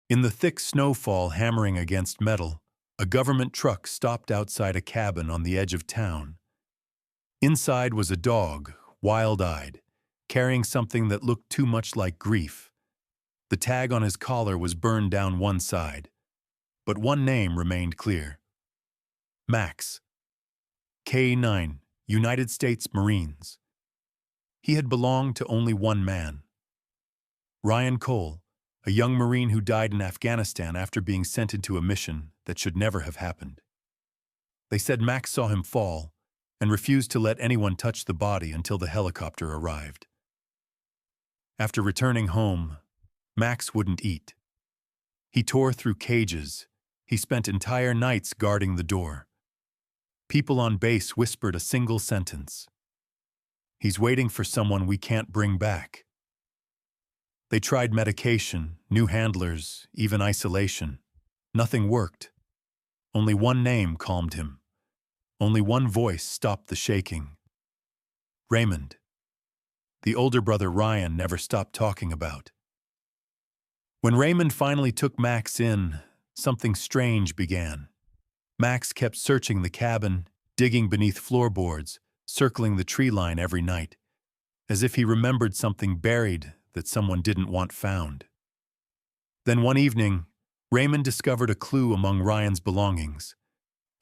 In the thick snowfall hammering against metal, a government truck stopped outside a cabin on the edge of town. Inside was a dog, wild-eyed, carrying something that looked too much like grief. The tag on his collar was burned down one side, but one name remained clear. Max. K-9, United States Marines. He had belonged to only one man. Ryan Cole, a young Marine who died in Afghanistan after being sent into a mission that should never have happened. They said Max saw him fall and refused to let anyone touch the body until the helicopter arrived. After returning home, Max wouldn't eat. He tore through cages. He spent entire nights guarding the door. People on base whispered a single sentence. "He's waiting for someone we can't bring back." They tried medication, new handlers, even isolation. Nothing worked. Only one name calmed him. Only one voice stopped the shaking. Raymond. The older brother Ryan never stopped talking about. When Raymond finally took Max in, something strange began. Max kept searching the cabin, digging beneath floorboards, circling the tree line every night, as if he remembered something buried that someone didn't want found. Then one evening, Raymond discovered a clue among Ryan's belongings,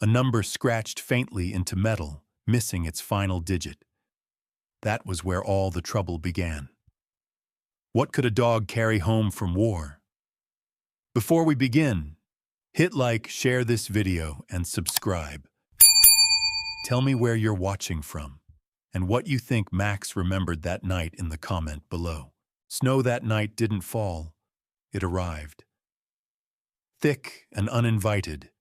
a number scratched faintly into metal, missing its final digit. That was where all the trouble began. What could a dog carry home from war? Before we begin, hit like, share this video, and subscribe. Tell me where you're watching from, and what you think Max remembered that night in the comment below. Snow that night didn't fall, it arrived. Thick and uninvited,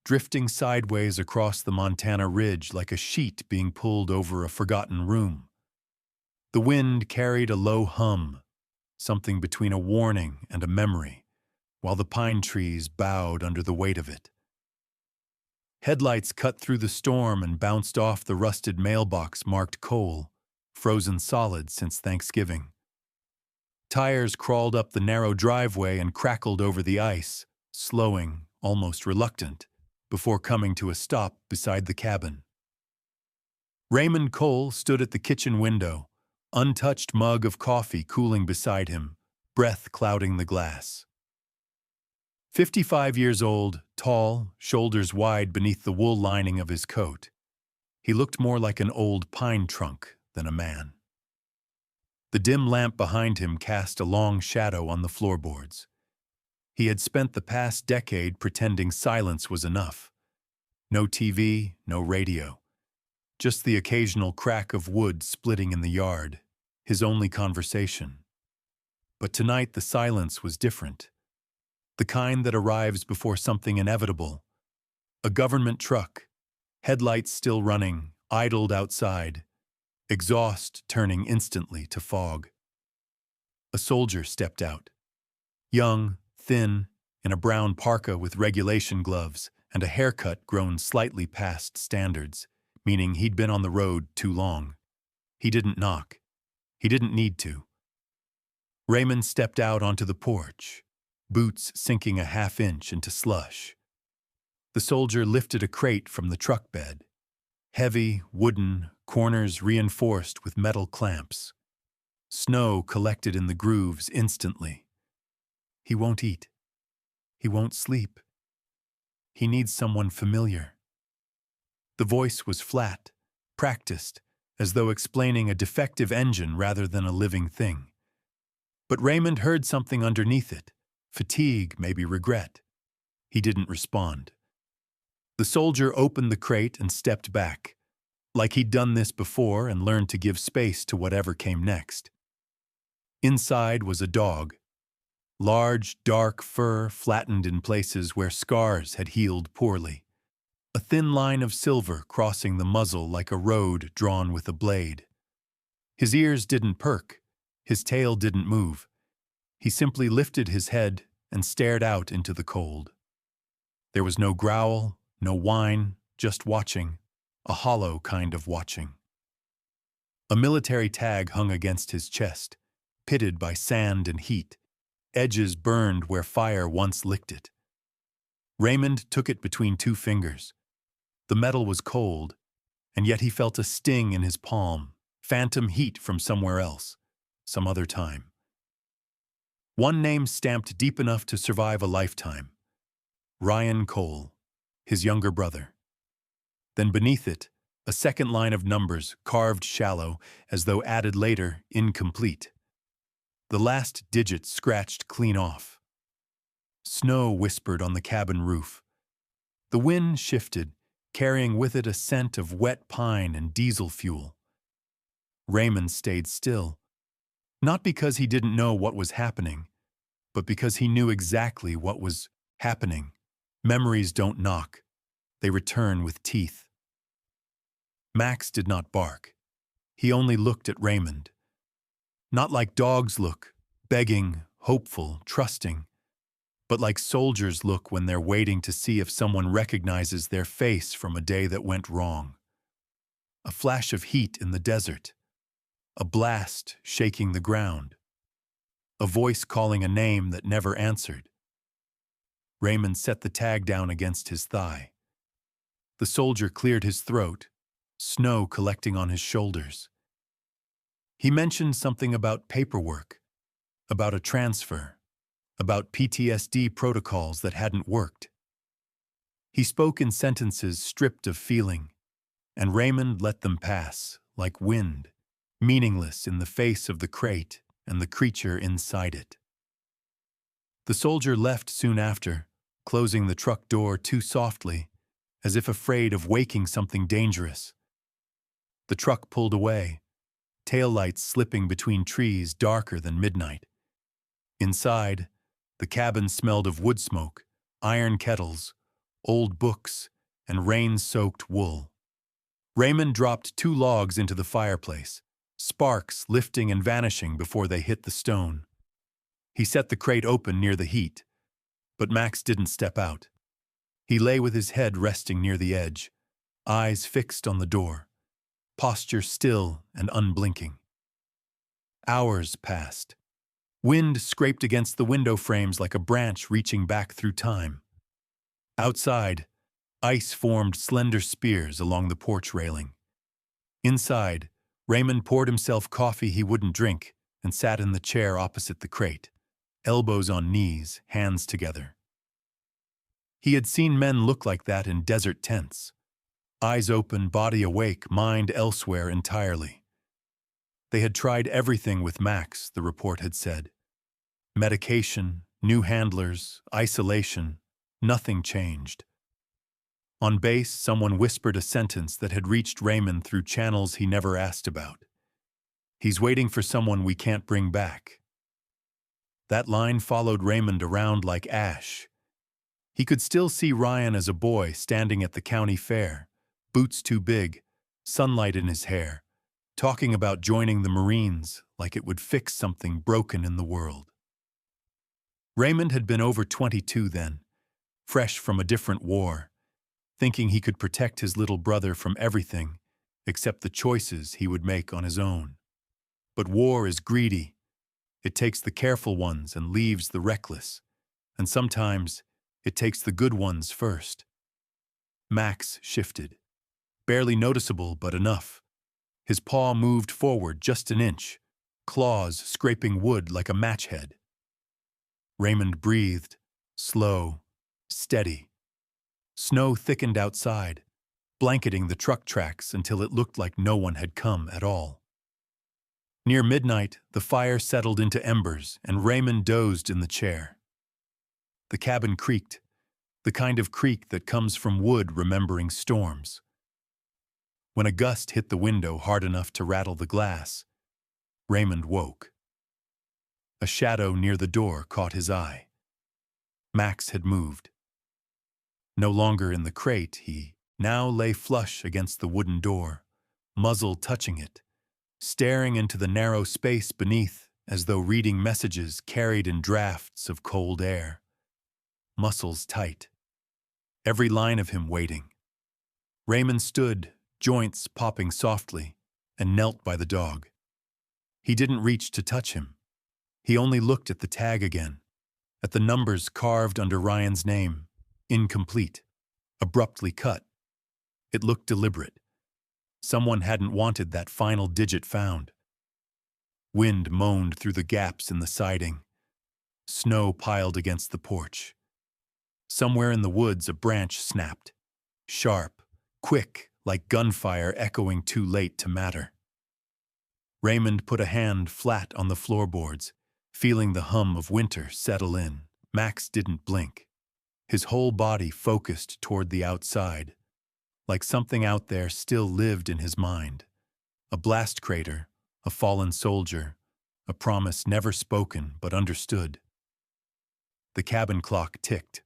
drifting sideways across the Montana ridge like a sheet being pulled over a forgotten room. The wind carried a low hum, something between a warning and a memory, while the pine trees bowed under the weight of it. Headlights cut through the storm and bounced off the rusted mailbox marked coal, frozen solid since Thanksgiving. Tires crawled up the narrow driveway and crackled over the ice, slowing, almost reluctant, before coming to a stop beside the cabin. Raymond Cole stood at the kitchen window, untouched mug of coffee cooling beside him, breath clouding the glass. 55 years old, tall, shoulders wide beneath the wool lining of his coat. He looked more like an old pine trunk than a man. The dim lamp behind him cast a long shadow on the floorboards. He had spent the past decade pretending silence was enough. No TV, no radio. Just the occasional crack of wood splitting in the yard, his only conversation. But tonight the silence was different. The kind that arrives before something inevitable. A government truck, headlights still running, idled outside, exhaust turning instantly to fog. A soldier stepped out. Young, thin, in a brown parka with regulation gloves and a haircut grown slightly past standards, meaning he'd been on the road too long. He didn't knock. He didn't need to. Raymond stepped out onto the porch, boots sinking a half-inch into slush. The soldier lifted a crate from the truck bed. Heavy, wooden, corners reinforced with metal clamps. Snow collected in the grooves instantly. He won't eat. He won't sleep. He needs someone familiar. The voice was flat, practiced, as though explaining a defective engine rather than a living thing. But Raymond heard something underneath it. Fatigue, maybe regret. He didn't respond. The soldier opened the crate and stepped back, like he'd done this before and learned to give space to whatever came next. Inside was a dog. Large, dark fur flattened in places where scars had healed poorly. A thin line of silver crossing the muzzle like a road drawn with a blade. His ears didn't perk. His tail didn't move. He simply lifted his head and stared out into the cold. There was no growl, no whine, just watching, a hollow kind of watching. A military tag hung against his chest, pitted by sand and heat, edges burned where fire once licked it. Raymond took it between two fingers. The metal was cold, and yet he felt a sting in his palm, phantom heat from somewhere else, some other time. One name stamped deep enough to survive a lifetime. Ryan Cole, his younger brother. Then beneath it, a second line of numbers carved shallow, as though added later, incomplete. The last digit scratched clean off. Snow whispered on the cabin roof. The wind shifted, carrying with it a scent of wet pine and diesel fuel. Raymond stayed still, not because he didn't know what was happening, but because he knew exactly what was happening. Memories don't knock. They return with teeth. Max did not bark. He only looked at Raymond. Not like dogs look, begging, hopeful, trusting, but like soldiers look when they're waiting to see if someone recognizes their face from a day that went wrong. A flash of heat in the desert. A blast shaking the ground. A voice calling a name that never answered. Raymond set the tag down against his thigh. The soldier cleared his throat, snow collecting on his shoulders. He mentioned something about paperwork, about a transfer, about PTSD protocols that hadn't worked. He spoke in sentences stripped of feeling, and Raymond let them pass, like wind, meaningless in the face of the crate and the creature inside it. The soldier left soon after, closing the truck door too softly, as if afraid of waking something dangerous. The truck pulled away, taillights slipping between trees darker than midnight. Inside, the cabin smelled of wood smoke, iron kettles, old books, and rain-soaked wool. Raymond dropped 2 logs into the fireplace, sparks lifting and vanishing before they hit the stone. He set the crate open near the heat, but Max didn't step out. He lay with his head resting near the edge, eyes fixed on the door, posture still and unblinking. Hours passed. Wind scraped against the window frames like a branch reaching back through time. Outside, ice formed slender spears along the porch railing. Inside, Raymond poured himself coffee he wouldn't drink and sat in the chair opposite the crate, elbows on knees, hands together. He had seen men look like that in desert tents, eyes open, body awake, mind elsewhere entirely. They had tried everything with Max, the report had said. Medication, new handlers, isolation, nothing changed. On base, someone whispered a sentence that had reached Raymond through channels he never asked about. He's waiting for someone we can't bring back. That line followed Raymond around like ash. He could still see Ryan as a boy standing at the county fair, boots too big, sunlight in his hair, talking about joining the Marines like it would fix something broken in the world. Raymond had been over 22 then, fresh from a different war, thinking he could protect his little brother from everything except the choices he would make on his own. But war is greedy. It takes the careful ones and leaves the reckless, and sometimes it takes the good ones first. Max shifted. Barely noticeable, but enough. His paw moved forward just an inch, claws scraping wood like a match head. Raymond breathed, slow, steady. Snow thickened outside, blanketing the truck tracks until it looked like no one had come at all. Near midnight, the fire settled into embers, and Raymond dozed in the chair. The cabin creaked, the kind of creak that comes from wood remembering storms. When a gust hit the window hard enough to rattle the glass, Raymond woke. A shadow near the door caught his eye. Max had moved. No longer in the crate, he now lay flush against the wooden door, muzzle touching it, staring into the narrow space beneath as though reading messages carried in drafts of cold air. Muscles tight. Every line of him waiting. Raymond stood, joints popping softly, and knelt by the dog. He didn't reach to touch him. He only looked at the tag again, at the numbers carved under Ryan's name, incomplete, abruptly cut. It looked deliberate. Someone hadn't wanted that final digit found. Wind moaned through the gaps in the siding. Snow piled against the porch. Somewhere in the woods, a branch snapped. Sharp, quick, like gunfire echoing too late to matter. Raymond put a hand flat on the floorboards, feeling the hum of winter settle in. Max didn't blink. His whole body focused toward the outside, like something out there still lived in his mind. A blast crater, a fallen soldier, a promise never spoken but understood. The cabin clock ticked.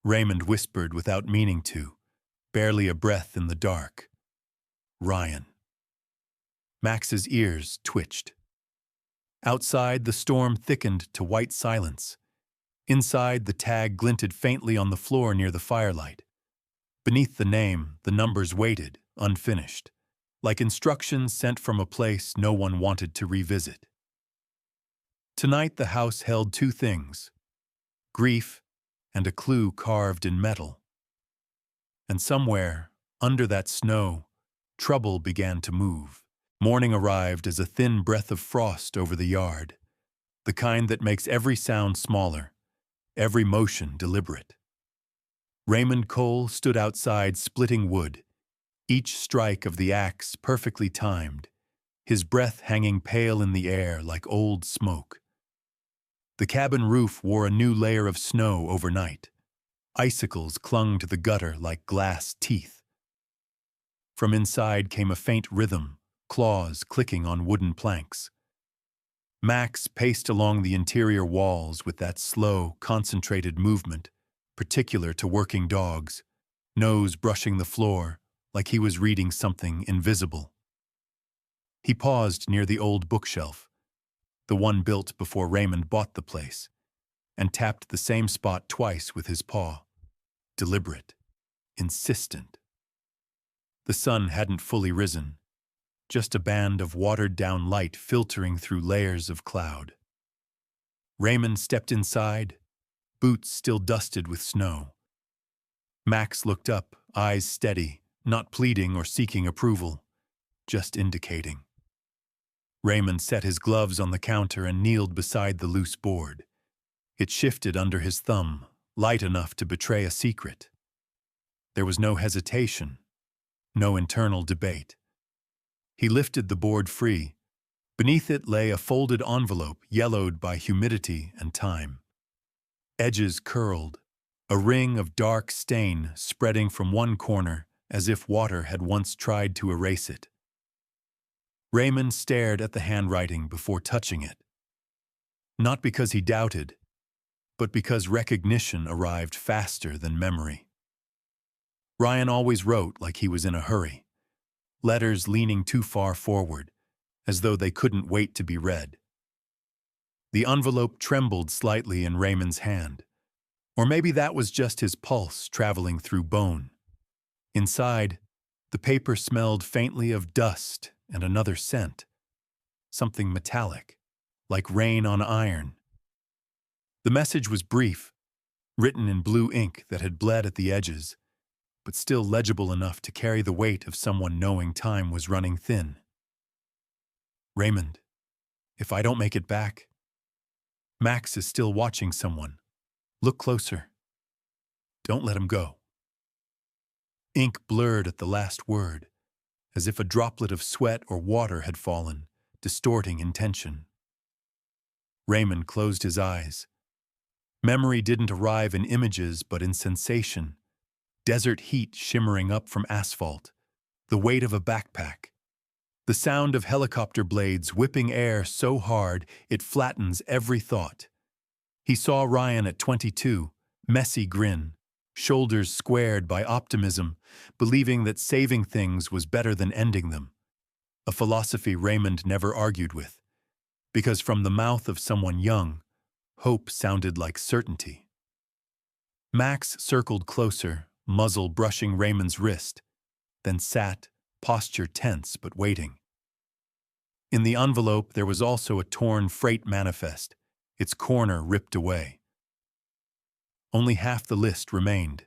Raymond whispered without meaning to, barely a breath in the dark. Ryan. Max's ears twitched. Outside, the storm thickened to white silence. Inside, the tag glinted faintly on the floor near the firelight. Beneath the name, the numbers waited, unfinished, like instructions sent from a place no one wanted to revisit. Tonight, the house held two things: grief and a clue carved in metal. And somewhere, under that snow, trouble began to move. Morning arrived as a thin breath of frost over the yard, the kind that makes every sound smaller, every motion deliberate. Raymond Cole stood outside splitting wood, each strike of the axe perfectly timed, his breath hanging pale in the air like old smoke. The cabin roof wore a new layer of snow overnight. Icicles clung to the gutter like glass teeth. From inside came a faint rhythm, claws clicking on wooden planks. Max paced along the interior walls with that slow, concentrated movement, particular to working dogs, nose brushing the floor like he was reading something invisible. He paused near the old bookshelf, the one built before Raymond bought the place, and tapped the same spot twice with his paw. Deliberate, insistent. The sun hadn't fully risen, just a band of watered-down light filtering through layers of cloud. Raymond stepped inside, boots still dusted with snow. Max looked up, eyes steady, not pleading or seeking approval, just indicating. Raymond set his gloves on the counter and kneeled beside the loose board. It shifted under his thumb, light enough to betray a secret. There was no hesitation, no internal debate. He lifted the board free. Beneath it lay a folded envelope yellowed by humidity and time. Edges curled, a ring of dark stain spreading from one corner as if water had once tried to erase it. Raymond stared at the handwriting before touching it. Not because he doubted, but because recognition arrived faster than memory. Ryan always wrote like he was in a hurry, letters leaning too far forward, as though they couldn't wait to be read. The envelope trembled slightly in Raymond's hand, or maybe that was just his pulse traveling through bone. Inside, the paper smelled faintly of dust and another scent, something metallic, like rain on iron. The message was brief, written in blue ink that had bled at the edges, but still legible enough to carry the weight of someone knowing time was running thin. Raymond, if I don't make it back, Max is still watching someone. Look closer. Don't let him go. Ink blurred at the last word, as if a droplet of sweat or water had fallen, distorting intention. Raymond closed his eyes. Memory didn't arrive in images but in sensation. Desert heat shimmering up from asphalt, the weight of a backpack, the sound of helicopter blades whipping air so hard it flattens every thought. He saw Ryan at 22, messy grin, shoulders squared by optimism, believing that saving things was better than ending them, a philosophy Raymond never argued with, because from the mouth of someone young, hope sounded like certainty. Max circled closer, muzzle brushing Raymond's wrist, then sat, posture tense but waiting. In the envelope there was also a torn freight manifest, its corner ripped away, Only half the list remained,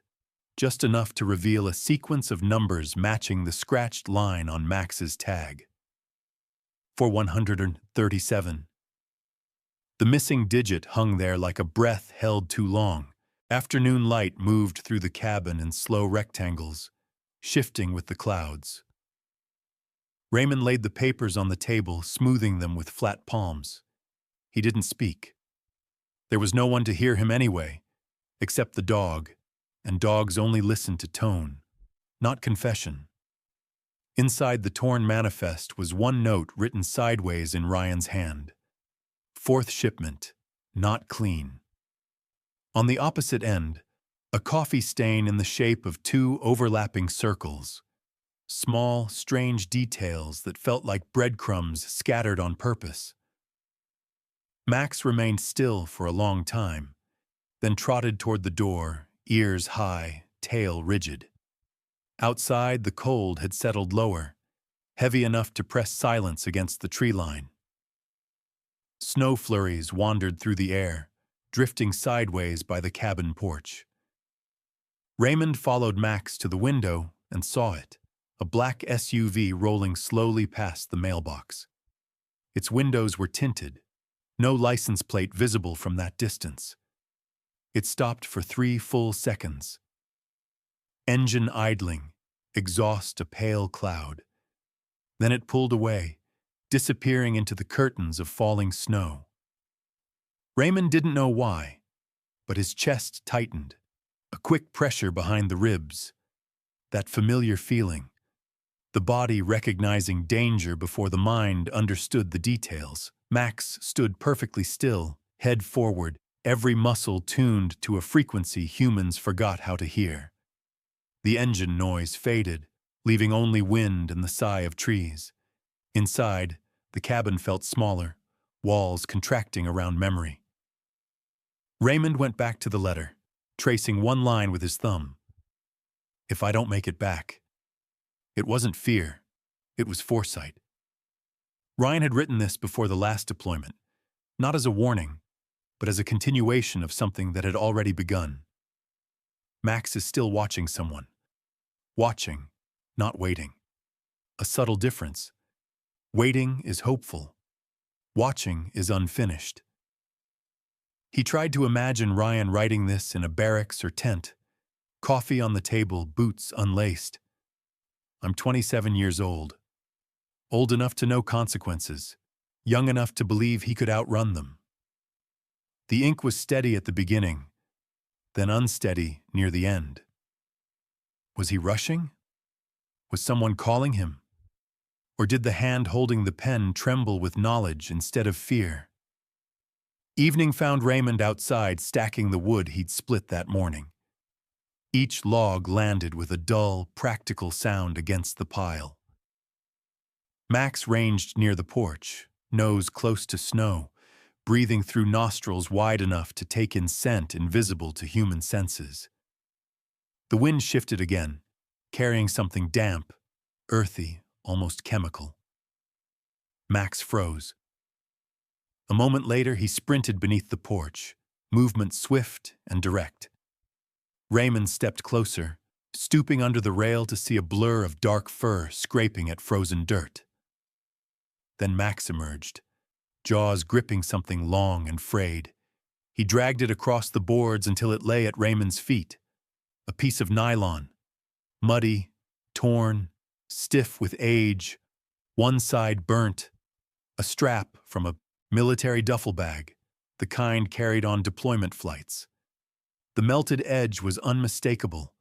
just enough to reveal a sequence of numbers matching the scratched line on Max's tag. 4137. The missing digit hung there like a breath held too long. Afternoon light moved through the cabin in slow rectangles, shifting with the clouds. Raymond laid the papers on the table, smoothing them with flat palms. He didn't speak. There was no one to hear him anyway, except the dog, and dogs only listen to tone, not confession. Inside the torn manifest was one note written sideways in Ryan's hand. 4th shipment, not clean. On the opposite end, a coffee stain in the shape of 2 overlapping circles. Small, strange details that felt like breadcrumbs scattered on purpose. Max remained still for a long time, then trotted toward the door, ears high, tail rigid. Outside, the cold had settled lower, heavy enough to press silence against the tree line. Snow flurries wandered through the air, drifting sideways by the cabin porch. Raymond followed Max to the window and saw it, a black SUV rolling slowly past the mailbox. Its windows were tinted, no license plate visible from that distance. It stopped for 3 full seconds. Engine idling, exhaust a pale cloud. Then it pulled away, disappearing into the curtains of falling snow. Raymond didn't know why, but his chest tightened, a quick pressure behind the ribs. That familiar feeling, the body recognizing danger before the mind understood the details. Max stood perfectly still, head forward, every muscle tuned to a frequency humans forgot how to hear. The engine noise faded, leaving only wind and the sigh of trees. Inside, the cabin felt smaller, walls contracting around memory. Raymond went back to the letter, tracing one line with his thumb. If I don't make it back. It wasn't fear, it was foresight. Ryan had written this before the last deployment, not as a warning, but as a continuation of something that had already begun. Max is still watching someone. Watching, not waiting. A subtle difference. Waiting is hopeful. Watching is unfinished. He tried to imagine Ryan writing this in a barracks or tent. Coffee on the table, boots unlaced. I'm 27 years old. Old enough to know consequences. Young enough to believe he could outrun them. The ink was steady at the beginning, then unsteady near the end. Was he rushing? Was someone calling him? Or did the hand holding the pen tremble with knowledge instead of fear? Evening found Raymond outside stacking the wood he'd split that morning. Each log landed with a dull, practical sound against the pile. Max ranged near the porch, nose close to snow, breathing through nostrils wide enough to take in scent invisible to human senses. The wind shifted again, carrying something damp, earthy, almost chemical. Max froze. A moment later, he sprinted beneath the porch, movement swift and direct. Raymond stepped closer, stooping under the rail to see a blur of dark fur scraping at frozen dirt. Then Max emerged, jaws gripping something long and frayed. He dragged it across the boards until it lay at Raymond's feet. A piece of nylon, muddy, torn, stiff with age, one side burnt, a strap from a military duffel bag, the kind carried on deployment flights. The melted edge was unmistakable,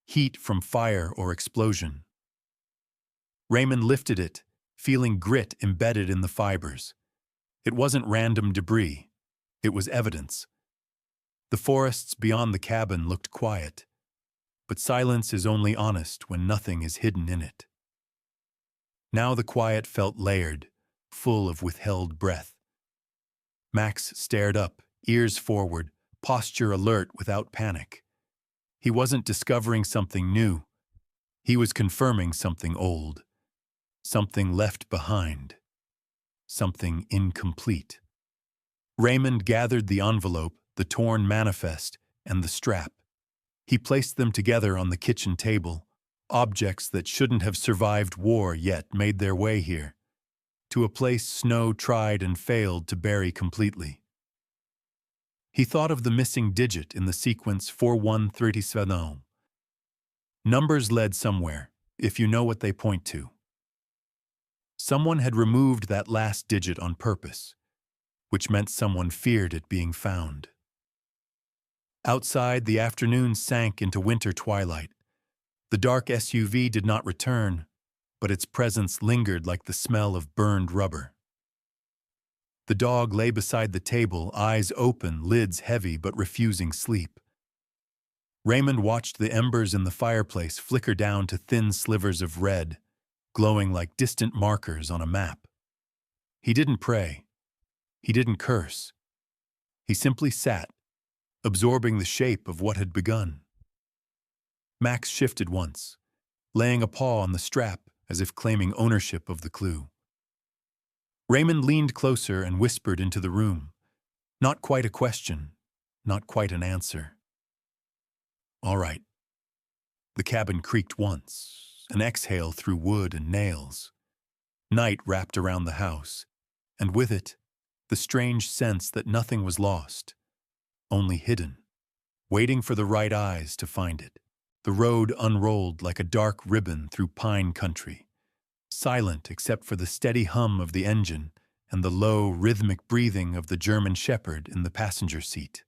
heat from fire or explosion. Raymond lifted it, feeling grit embedded in the fibers. It wasn't random debris. It was evidence. The forests beyond the cabin looked quiet, but silence is only honest when nothing is hidden in it. Now the quiet felt layered, full of withheld breath. Max stared up, ears forward, posture alert without panic. He wasn't discovering something new. He was confirming something old. Something left behind. Something incomplete. Raymond gathered the envelope, the torn manifest, and the strap. He placed them together on the kitchen table. Objects that shouldn't have survived war yet made their way here, to a place Snow tried and failed to bury completely. He thought of the missing digit in the sequence 4137. Numbers led somewhere, if you know what they point to. Someone had removed that last digit on purpose, which meant someone feared it being found. Outside, the afternoon sank into winter twilight. The dark SUV did not return, but its presence lingered like the smell of burned rubber. The dog lay beside the table, eyes open, lids heavy but refusing sleep. Raymond watched the embers in the fireplace flicker down to thin slivers of red, glowing like distant markers on a map. He didn't pray. He didn't curse. He simply sat, absorbing the shape of what had begun. Max shifted once, laying a paw on the strap as if claiming ownership of the clue. Raymond leaned closer and whispered into the room. Not quite a question, not quite an answer. All right. The cabin creaked once, an exhale through wood and nails. Night wrapped around the house, and with it, the strange sense that nothing was lost, only hidden, waiting for the right eyes to find it. The road unrolled like a dark ribbon through pine country, silent except for the steady hum of the engine and the low, rhythmic breathing of the German shepherd in the passenger seat.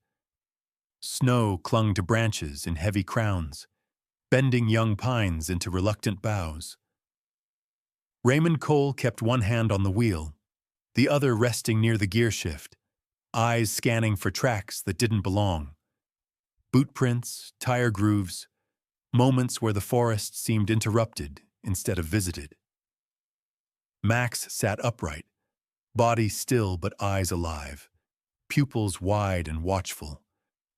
Snow clung to branches in heavy crowns, bending young pines into reluctant boughs. Raymond Cole kept one hand on the wheel, the other resting near the gear shift, eyes scanning for tracks that didn't belong. Boot prints, tire grooves, moments where the forest seemed interrupted instead of visited. Max sat upright, body still but eyes alive, pupils wide and watchful,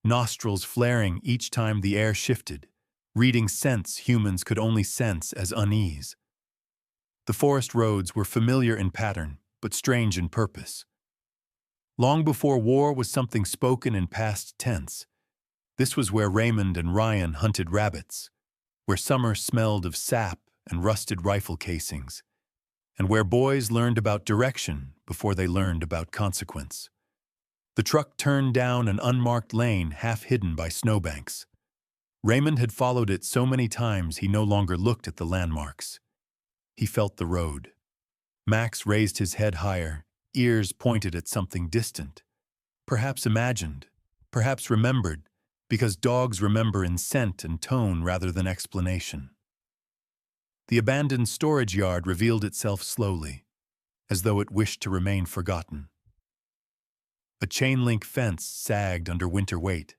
nostrils flaring each time the air shifted, reading scents humans could only sense as unease. The forest roads were familiar in pattern, but strange in purpose. Long before war was something spoken in past tense, this was where Raymond and Ryan hunted rabbits, where summer smelled of sap and rusted rifle casings, and where boys learned about direction before they learned about consequence. The truck turned down an unmarked lane half hidden by snowbanks. Raymond had followed it so many times he no longer looked at the landmarks. He felt the road. Max raised his head higher, ears pointed at something distant, perhaps imagined, perhaps remembered, because dogs remember in scent and tone rather than explanation. The abandoned storage yard revealed itself slowly, as though it wished to remain forgotten. A chain-link fence sagged under winter weight,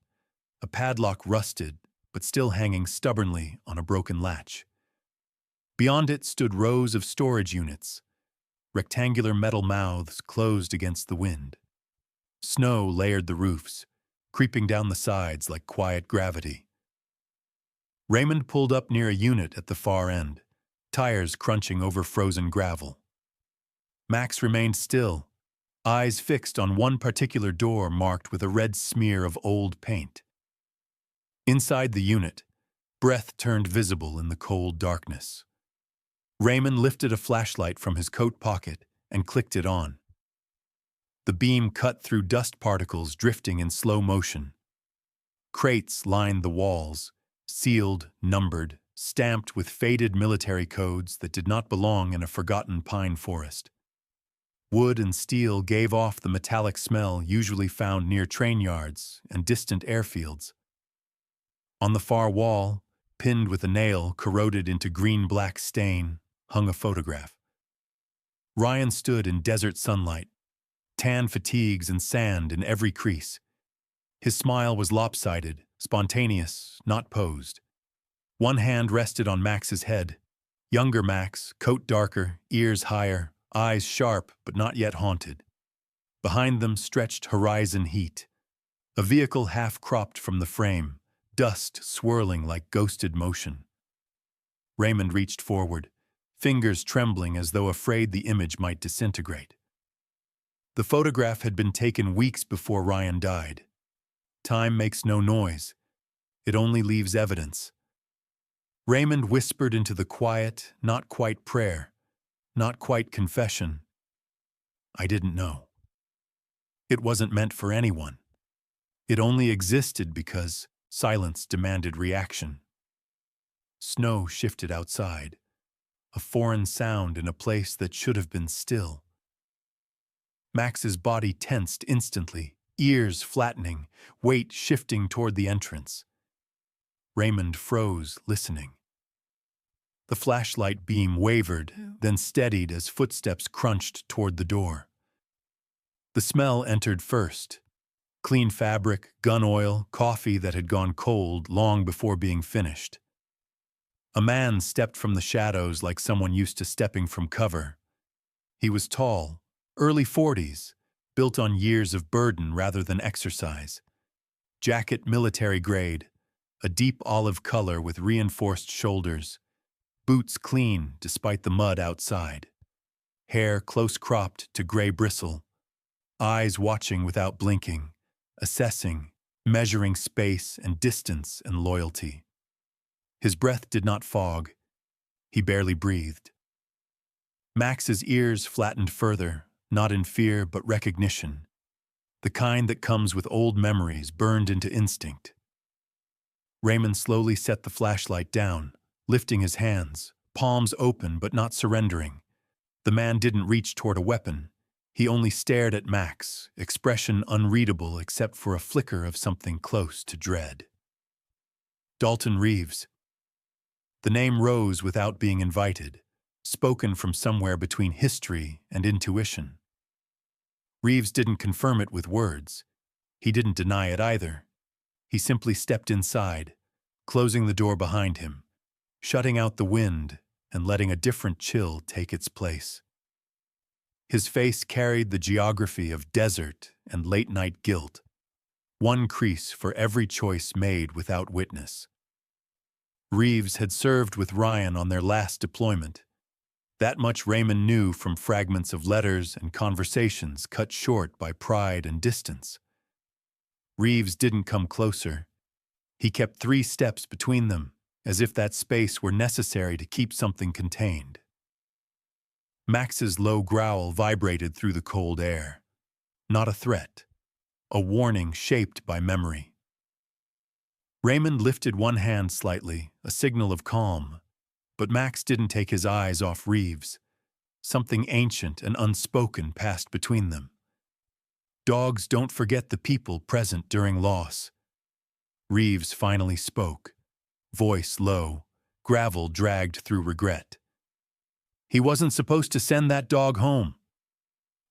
a padlock rusted but still hanging stubbornly on a broken latch. Beyond it stood rows of storage units, rectangular metal mouths closed against the wind. Snow layered the roofs, creeping down the sides like quiet gravity. Raymond pulled up near a unit at the far end, tires crunching over frozen gravel. Max remained still, eyes fixed on one particular door marked with a red smear of old paint. Inside the unit, breath turned visible in the cold darkness. Raymond lifted a flashlight from his coat pocket and clicked it on. The beam cut through dust particles drifting in slow motion. Crates lined the walls, sealed, numbered, stamped with faded military codes that did not belong in a forgotten pine forest. Wood and steel gave off the metallic smell usually found near train yards and distant airfields. On the far wall, pinned with a nail corroded into green-black stain, hung a photograph. Ryan stood in desert sunlight, tan fatigues and sand in every crease. His smile was lopsided, spontaneous, not posed. One hand rested on Max's head. Younger Max, coat darker, ears higher, eyes sharp but not yet haunted. Behind them stretched horizon heat. A vehicle half-cropped from the frame, dust swirling like ghosted motion. Raymond reached forward, fingers trembling as though afraid the image might disintegrate. The photograph had been taken weeks before Ryan died. Time makes no noise. It only leaves evidence. Raymond whispered into the quiet, not quite prayer, not quite confession. I didn't know. It wasn't meant for anyone. It only existed because silence demanded reaction. Snow shifted outside, a foreign sound in a place that should have been still. Max's body tensed instantly, ears flattening, weight shifting toward the entrance. Raymond froze, listening. The flashlight beam wavered, then steadied as footsteps crunched toward the door. The smell entered first. Clean fabric, gun oil, coffee that had gone cold long before being finished. A man stepped from the shadows like someone used to stepping from cover. He was tall, early 40s, built on years of burden rather than exercise. Jacket military grade, a deep olive color with reinforced shoulders. Boots clean despite the mud outside. Hair close-cropped to gray bristle. Eyes watching without blinking, assessing, measuring space and distance and loyalty. His breath did not fog. He barely breathed. Max's ears flattened further, not in fear but recognition. The kind that comes with old memories burned into instinct. Raymond slowly set the flashlight down, lifting his hands, palms open but not surrendering. The man didn't reach toward a weapon. He only stared at Max, expression unreadable except for a flicker of something close to dread. Dalton Reeves. The name rose without being invited, spoken from somewhere between history and intuition. Reeves didn't confirm it with words. He didn't deny it either. He simply stepped inside, closing the door behind him, shutting out the wind and letting a different chill take its place. His face carried the geography of desert and late-night guilt, one crease for every choice made without witness. Reeves had served with Ryan on their last deployment. That much Raymond knew from fragments of letters and conversations cut short by pride and distance. Reeves didn't come closer. He kept 3 steps between them, as if that space were necessary to keep something contained. Max's low growl vibrated through the cold air. Not a threat, a warning shaped by memory. Raymond lifted one hand slightly, a signal of calm, but Max didn't take his eyes off Reeves. Something ancient and unspoken passed between them. Dogs don't forget the people present during loss. Reeves finally spoke, voice low, gravel dragged through regret. He wasn't supposed to send that dog home.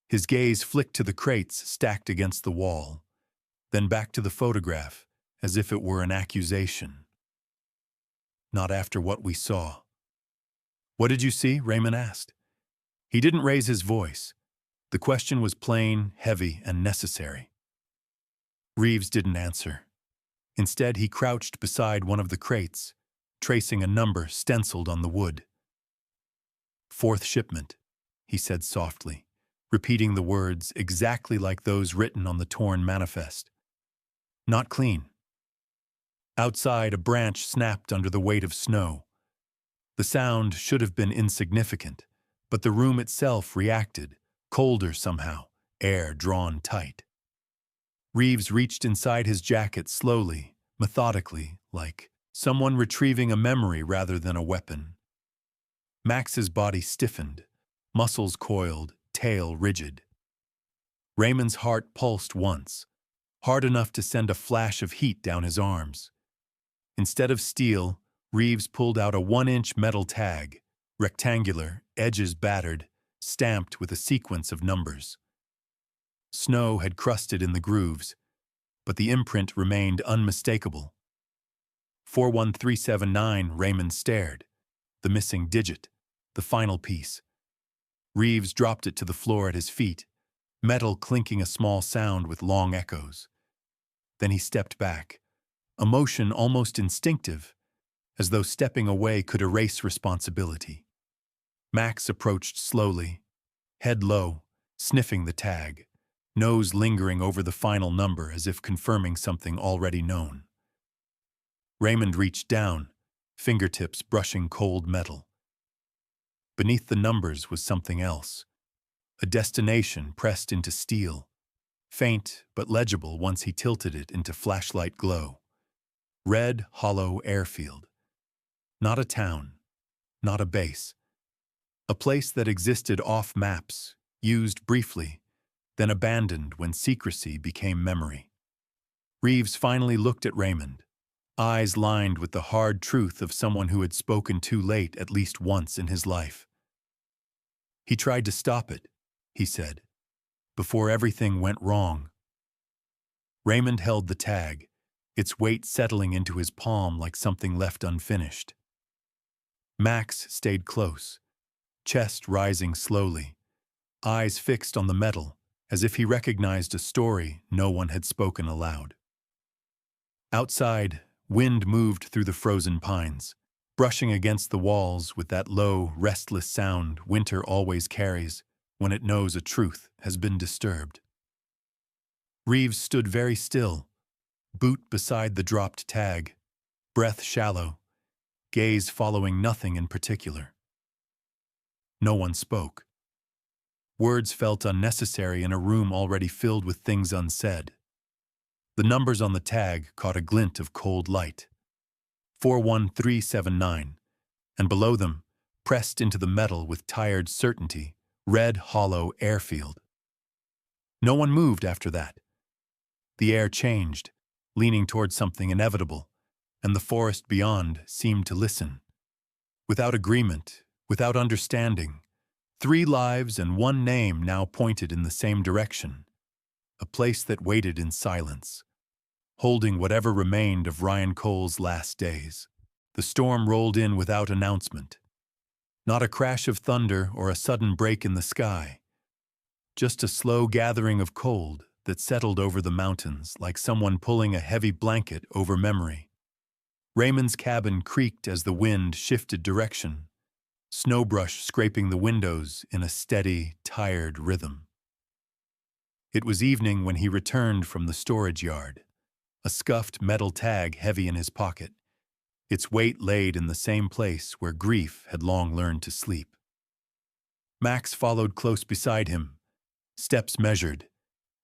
His gaze flicked to the crates stacked against the wall, then back to the photograph, as if it were an accusation. Not after what we saw. What did you see? Raymond asked. He didn't raise his voice. The question was plain, heavy, and necessary. Reeves didn't answer. Instead, he crouched beside one of the crates, tracing a number stenciled on the wood. 4th shipment, he said softly, repeating the words exactly like those written on the torn manifest. Not clean. Outside, a branch snapped under the weight of snow. The sound should have been insignificant, but the room itself reacted, colder somehow, air drawn tight. Reeves reached inside his jacket slowly, methodically, like someone retrieving a memory rather than a weapon. Max's body stiffened, muscles coiled, tail rigid. Raymond's heart pulsed once, hard enough to send a flash of heat down his arms. Instead of steel, Reeves pulled out a 1-inch metal tag, rectangular, edges battered, stamped with a sequence of numbers. Snow had crusted in the grooves, but the imprint remained unmistakable. 41379, Raymond stared. The missing digit, the final piece. Reeves dropped it to the floor at his feet, metal clinking a small sound with long echoes. Then he stepped back, a motion almost instinctive, as though stepping away could erase responsibility. Max approached slowly, head low, sniffing the tag, nose lingering over the final number as if confirming something already known. Raymond reached down, fingertips brushing cold metal. Beneath the numbers was something else, a destination pressed into steel, faint but legible once he tilted it into flashlight glow. Red Hollow Airfield. Not a town, not a base. A place that existed off maps, used briefly, then abandoned when secrecy became memory. Reeves finally looked at Raymond, eyes lined with the hard truth of someone who had spoken too late at least once in his life. He tried to stop it, he said, before everything went wrong. Raymond held the tag, its weight settling into his palm like something left unfinished. Max stayed close, chest rising slowly, eyes fixed on the metal, as if he recognized a story no one had spoken aloud. Outside, wind moved through the frozen pines, brushing against the walls with that low, restless sound winter always carries when it knows a truth has been disturbed. Reeves stood very still, boot beside the dropped tag, breath shallow, gaze following nothing in particular. No one spoke. Words felt unnecessary in a room already filled with things unsaid. The numbers on the tag caught a glint of cold light. 41379, and below them, pressed into the metal with tired certainty, Red Hollow Airfield. No one moved after that. The air changed, leaning toward something inevitable, and the forest beyond seemed to listen. Without agreement, without understanding, 3 lives and 1 name now pointed in the same direction, a place that waited in silence, holding whatever remained of Ryan Cole's last days. The storm rolled in without announcement. Not a crash of thunder or a sudden break in the sky, just a slow gathering of cold that settled over the mountains like someone pulling a heavy blanket over memory. Raymond's cabin creaked as the wind shifted direction, snowbrush scraping the windows in a steady, tired rhythm. It was evening when he returned from the storage yard, a scuffed metal tag heavy in his pocket, its weight laid in the same place where grief had long learned to sleep. Max followed close beside him, steps measured,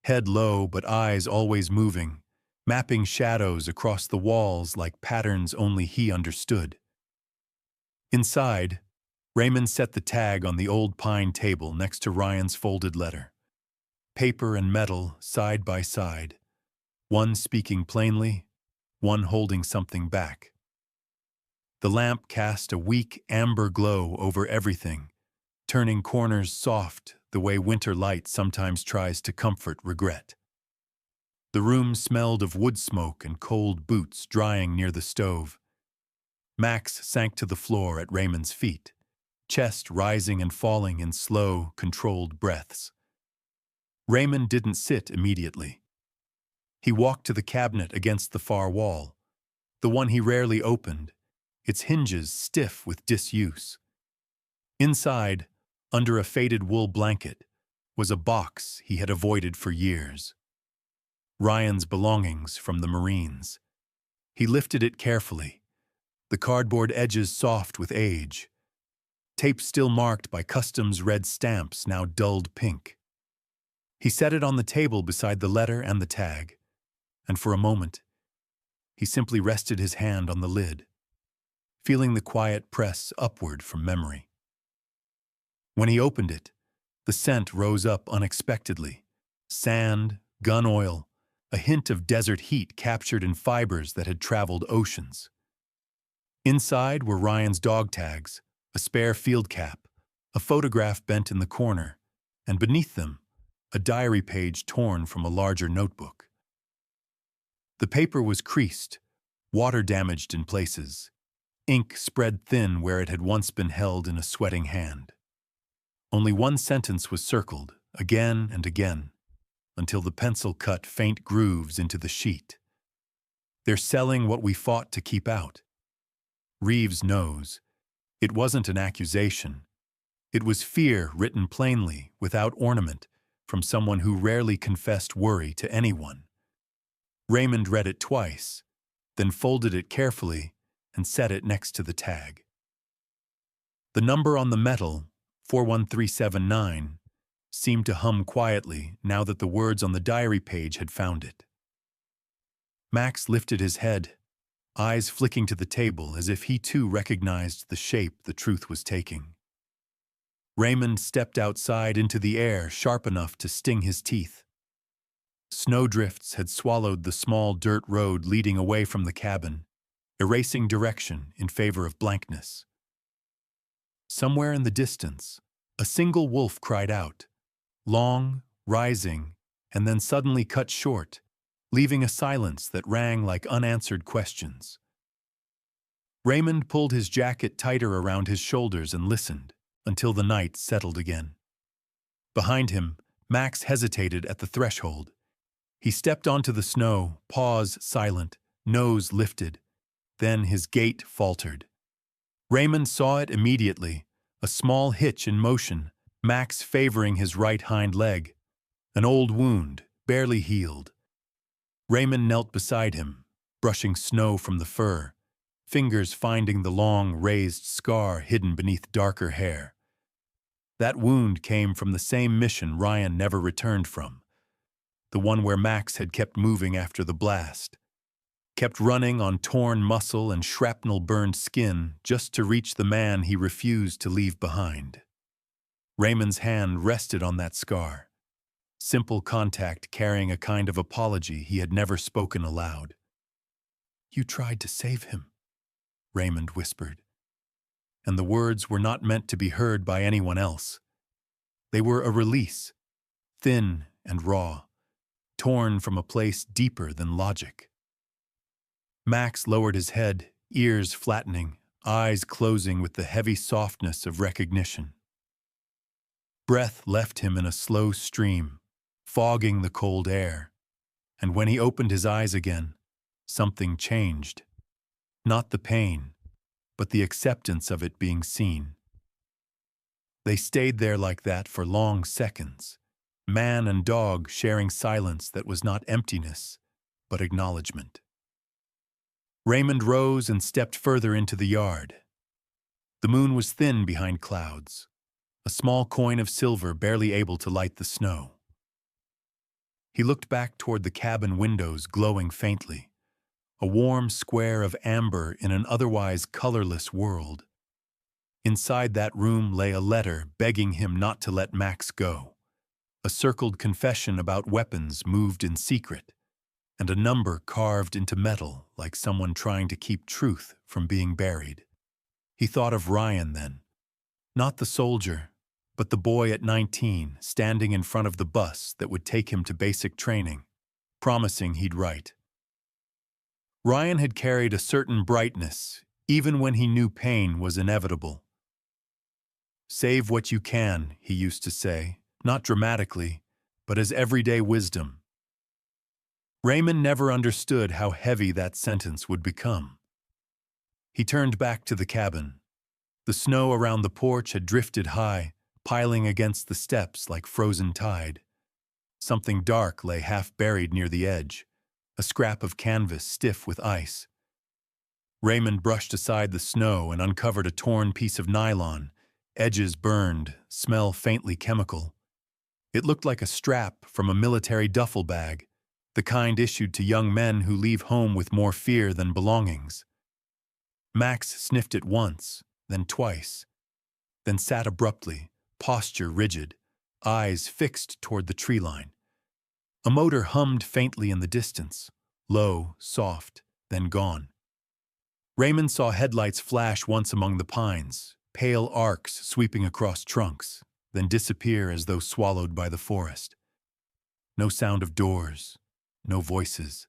head low but eyes always moving, mapping shadows across the walls like patterns only he understood. Inside, Raymond set the tag on the old pine table next to Ryan's folded letter. Paper and metal side by side, one speaking plainly, one holding something back. The lamp cast a weak amber glow over everything, turning corners soft the way winter light sometimes tries to comfort regret. The room smelled of wood smoke and cold boots drying near the stove. Max sank to the floor at Raymond's feet, chest rising and falling in slow, controlled breaths. Raymond didn't sit immediately. He walked to the cabinet against the far wall, the one he rarely opened, its hinges stiff with disuse. Inside, under a faded wool blanket, was a box he had avoided for years. Ryan's belongings from the Marines. He lifted it carefully, the cardboard edges soft with age, tape still marked by customs red stamps now dulled pink. He set it on the table beside the letter and the tag, and for a moment, he simply rested his hand on the lid, feeling the quiet press upward from memory. When he opened it, the scent rose up unexpectedly. Sand, gun oil, a hint of desert heat captured in fibers that had traveled oceans. Inside were Ryan's dog tags, a spare field cap, a photograph bent in the corner, and beneath them, a diary page torn from a larger notebook. The paper was creased, water-damaged in places, ink spread thin where it had once been held in a sweating hand. Only one sentence was circled, again and again, until the pencil cut faint grooves into the sheet. They're selling what we fought to keep out. Reeves knows. It wasn't an accusation. It was fear written plainly, without ornament, from someone who rarely confessed worry to anyone. Raymond read it twice, then folded it carefully and set it next to the tag. The number on the metal, 41379, seemed to hum quietly now that the words on the diary page had found it. Max lifted his head, eyes flicking to the table as if he too recognized the shape the truth was taking. Raymond stepped outside into the air sharp enough to sting his teeth. Snowdrifts had swallowed the small dirt road leading away from the cabin, erasing direction in favor of blankness. Somewhere in the distance, a single wolf cried out, long, rising, and then suddenly cut short, leaving a silence that rang like unanswered questions. Raymond pulled his jacket tighter around his shoulders and listened until the night settled again. Behind him, Max hesitated at the threshold. He stepped onto the snow, paws silent, nose lifted. Then his gait faltered. Raymond saw it immediately, a small hitch in motion, Max favoring his right hind leg. An old wound, barely healed. Raymond knelt beside him, brushing snow from the fur, fingers finding the long, raised scar hidden beneath darker hair. That wound came from the same mission Ryan never returned from, the one where Max had kept moving after the blast, kept running on torn muscle and shrapnel-burned skin just to reach the man he refused to leave behind. Raymond's hand rested on that scar, simple contact carrying a kind of apology he had never spoken aloud. "You tried to save him," Raymond whispered. And the words were not meant to be heard by anyone else. They were a release, thin and raw, torn from a place deeper than logic. Max lowered his head, ears flattening, eyes closing with the heavy softness of recognition. Breath left him in a slow stream, fogging the cold air, and when he opened his eyes again, something changed. Not the pain, but the acceptance of it being seen. They stayed there like that for long seconds, man and dog sharing silence that was not emptiness, but acknowledgement. Raymond rose and stepped further into the yard. The moon was thin behind clouds, a small coin of silver barely able to light the snow. He looked back toward the cabin windows glowing faintly, a warm square of amber in an otherwise colorless world. Inside that room lay a letter begging him not to let Max go, a circled confession about weapons moved in secret, and a number carved into metal like someone trying to keep truth from being buried. He thought of Ryan then, not the soldier, but the boy at 19 standing in front of the bus that would take him to basic training, promising he'd write. Ryan had carried a certain brightness, even when he knew pain was inevitable. "Save what you can," he used to say, not dramatically, but as everyday wisdom. Raymond never understood how heavy that sentence would become. He turned back to the cabin. The snow around the porch had drifted high, piling against the steps like frozen tide. Something dark lay half buried near the edge, a scrap of canvas stiff with ice. Raymond brushed aside the snow and uncovered a torn piece of nylon, edges burned, smell faintly chemical. It looked like a strap from a military duffel bag, the kind issued to young men who leave home with more fear than belongings. Max sniffed it once, then twice, then sat abruptly, posture rigid, eyes fixed toward the tree line. A motor hummed faintly in the distance, low, soft, then gone. Raymond saw headlights flash once among the pines, pale arcs sweeping across trunks, then disappear as though swallowed by the forest. No sound of doors, no voices.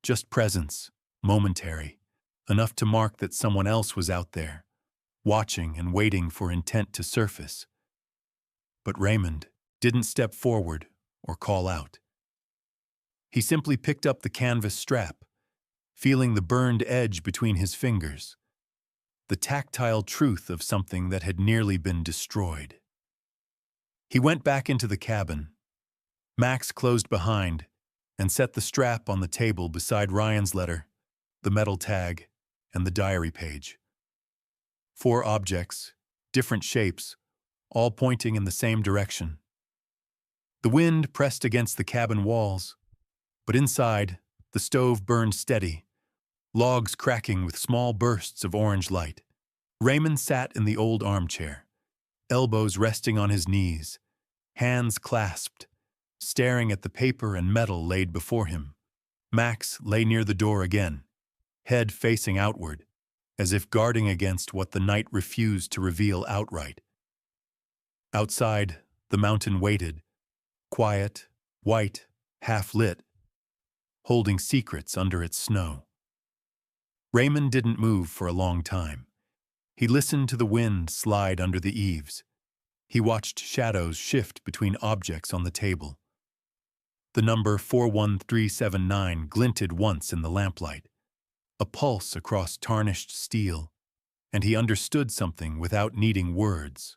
Just presence, momentary, enough to mark that someone else was out there, watching and waiting for intent to surface. But Raymond didn't step forward or call out. He simply picked up the canvas strap, feeling the burned edge between his fingers, the tactile truth of something that had nearly been destroyed. He went back into the cabin, Max closed behind and set the strap on the table beside Ryan's letter, the metal tag, and the diary page. 4 objects, different shapes, all pointing in the same direction. The wind pressed against the cabin walls, but inside, the stove burned steady, logs cracking with small bursts of orange light. Raymond sat in the old armchair, elbows resting on his knees, hands clasped, staring at the paper and metal laid before him. Max lay near the door again, head facing outward, as if guarding against what the night refused to reveal outright. Outside, the mountain waited, quiet, white, half-lit, holding secrets under its snow. Raymond didn't move for a long time. He listened to the wind slide under the eaves. He watched shadows shift between objects on the table. The number 41379 glinted once in the lamplight, a pulse across tarnished steel, and he understood something without needing words.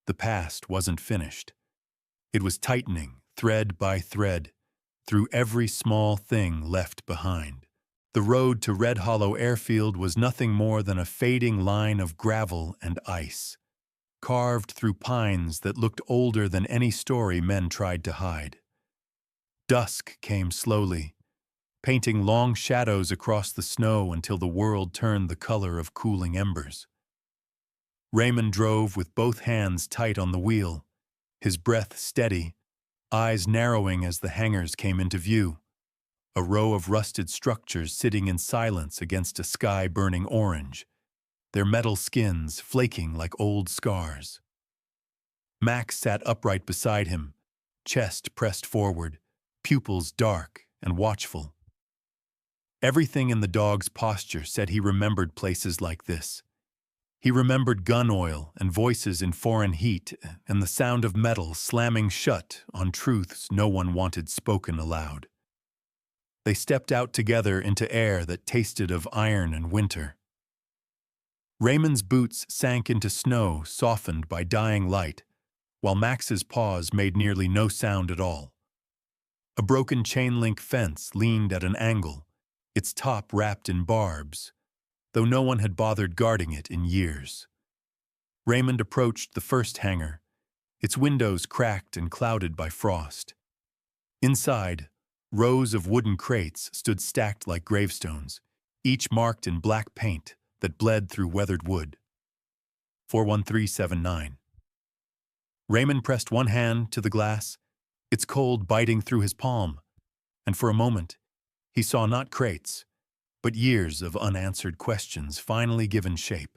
The past wasn't finished. It was tightening, thread by thread, through every small thing left behind. The road to Red Hollow Airfield was nothing more than a fading line of gravel and ice, carved through pines that looked older than any story men tried to hide. Dusk came slowly, painting long shadows across the snow until the world turned the color of cooling embers. Raymond drove with both hands tight on the wheel, his breath steady, eyes narrowing as the hangars came into view, a row of rusted structures sitting in silence against a sky burning orange, their metal skins flaking like old scars. Max sat upright beside him, chest pressed forward, pupils dark and watchful. Everything in the dog's posture said he remembered places like this. He remembered gun oil and voices in foreign heat and the sound of metal slamming shut on truths no one wanted spoken aloud. They stepped out together into air that tasted of iron and winter. Raymond's boots sank into snow softened by dying light, while Max's paws made nearly no sound at all. A broken chain-link fence leaned at an angle, its top wrapped in barbs, though no one had bothered guarding it in years. Raymond approached the first hangar, its windows cracked and clouded by frost. Inside, rows of wooden crates stood stacked like gravestones, each marked in black paint that bled through weathered wood. 41379. Raymond pressed one hand to the glass, its cold biting through his palm, and for a moment, he saw not crates, but years of unanswered questions finally given shape.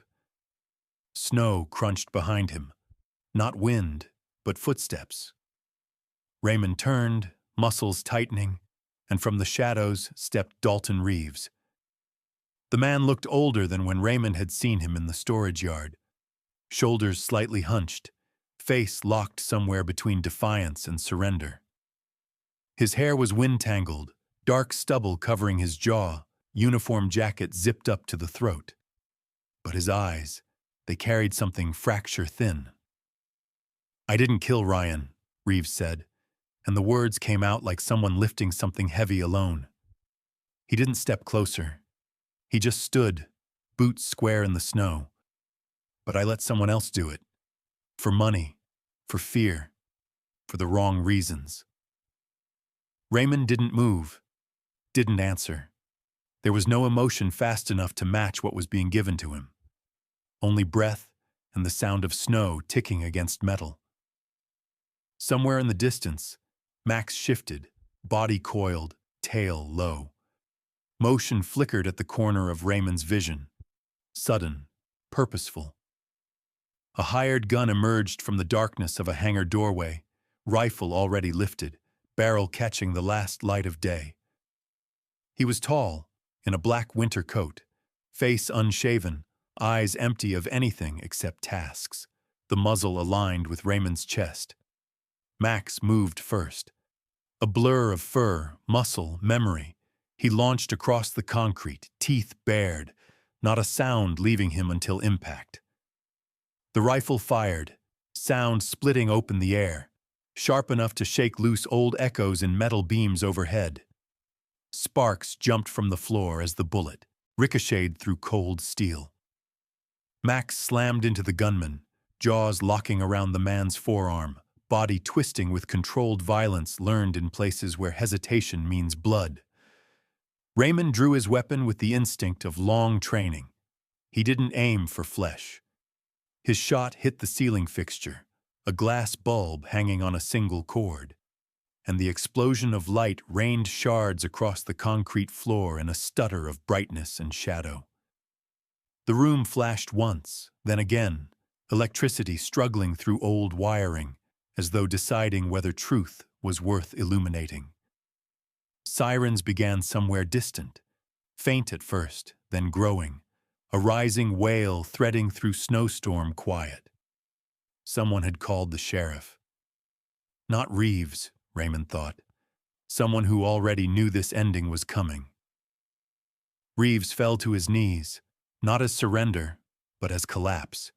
Snow crunched behind him, not wind, but footsteps. Raymond turned, muscles tightening, and from the shadows stepped Dalton Reeves. The man looked older than when Raymond had seen him in the storage yard, shoulders slightly hunched, face locked somewhere between defiance and surrender. His hair was wind-tangled, dark stubble covering his jaw, uniform jacket zipped up to the throat. But his eyes, they carried something fracture-thin. "I didn't kill Ryan," Reeves said, and the words came out like someone lifting something heavy alone. He didn't step closer. He just stood, boots square in the snow. But I let someone else do it. For money, for fear, for the wrong reasons. Raymond didn't move, didn't answer. There was no emotion fast enough to match what was being given to him. Only breath and the sound of snow ticking against metal. Somewhere in the distance, Max shifted, body coiled, tail low. Motion flickered at the corner of Raymond's vision. Sudden, purposeful. A hired gun emerged from the darkness of a hangar doorway, rifle already lifted, barrel catching the last light of day. He was tall, in a black winter coat, face unshaven, eyes empty of anything except tasks, the muzzle aligned with Raymond's chest. Max moved first. A blur of fur, muscle, memory. He launched across the concrete, teeth bared, not a sound leaving him until impact. The rifle fired, sound splitting open the air, sharp enough to shake loose old echoes in metal beams overhead. Sparks jumped from the floor as the bullet ricocheted through cold steel. Max slammed into the gunman, jaws locking around the man's forearm, body twisting with controlled violence learned in places where hesitation means blood. Raymond drew his weapon with the instinct of long training. He didn't aim for flesh. His shot hit the ceiling fixture, a glass bulb hanging on a single cord, and the explosion of light rained shards across the concrete floor in a stutter of brightness and shadow. The room flashed once, then again, electricity struggling through old wiring, as though deciding whether truth was worth illuminating. Sirens began somewhere distant, faint at first, then growing, a rising wail threading through snowstorm quiet. Someone had called the sheriff. Not Reeves, Raymond thought. Someone who already knew this ending was coming. Reeves fell to his knees, not as surrender, but as collapse.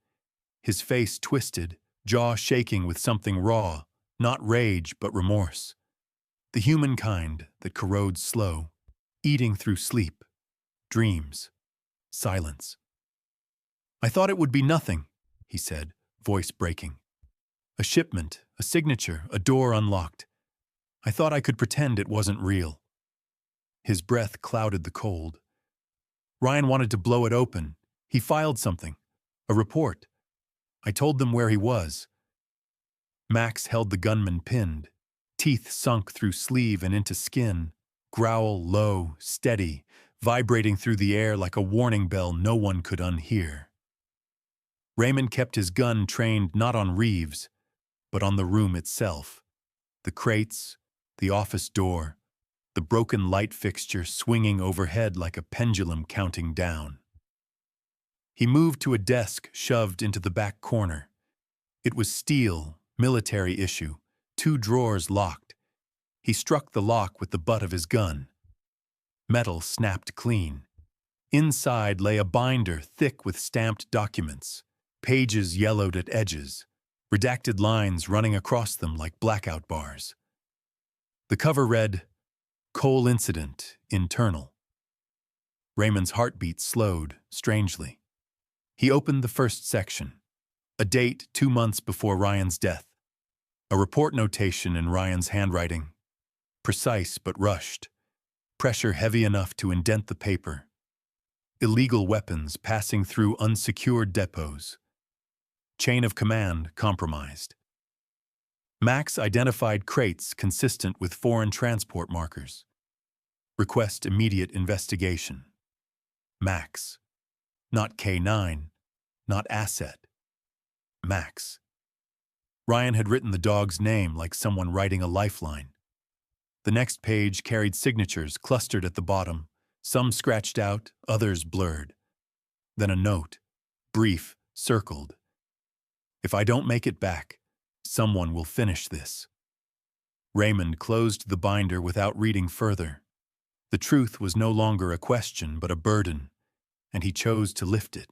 His face twisted, jaw shaking with something raw, not rage but remorse. The human kind that corrodes slow, eating through sleep, dreams, silence. "I thought it would be nothing," he said, voice breaking. "A shipment, a signature, a door unlocked. I thought I could pretend it wasn't real." His breath clouded the cold. "Ryan wanted to blow it open. He filed something. A report. I told them where he was." Max held the gunman pinned, teeth sunk through sleeve and into skin, growl low, steady, vibrating through the air like a warning bell no one could unhear. Raymond kept his gun trained not on Reeves, but on the room itself. The crates, the office door, the broken light fixture swinging overhead like a pendulum counting down. He moved to a desk shoved into the back corner. It was steel, military issue, 2 drawers locked. He struck the lock with the butt of his gun. Metal snapped clean. Inside lay a binder thick with stamped documents, pages yellowed at edges, redacted lines running across them like blackout bars. The cover read, "Coal Incident, Internal." Raymond's heartbeat slowed, strangely. He opened the first section, a date 2 months before Ryan's death, a report notation in Ryan's handwriting, precise but rushed, pressure heavy enough to indent the paper, illegal weapons passing through unsecured depots, chain of command compromised. Max identified crates consistent with foreign transport markers. Request immediate investigation. Max. Not K9, not asset. Max. Ryan had written the dog's name like someone writing a lifeline. The next page carried signatures clustered at the bottom, some scratched out, others blurred. Then a note, brief, circled. "If I don't make it back, someone will finish this." Raymond closed the binder without reading further. The truth was no longer a question but a burden, and he chose to lift it.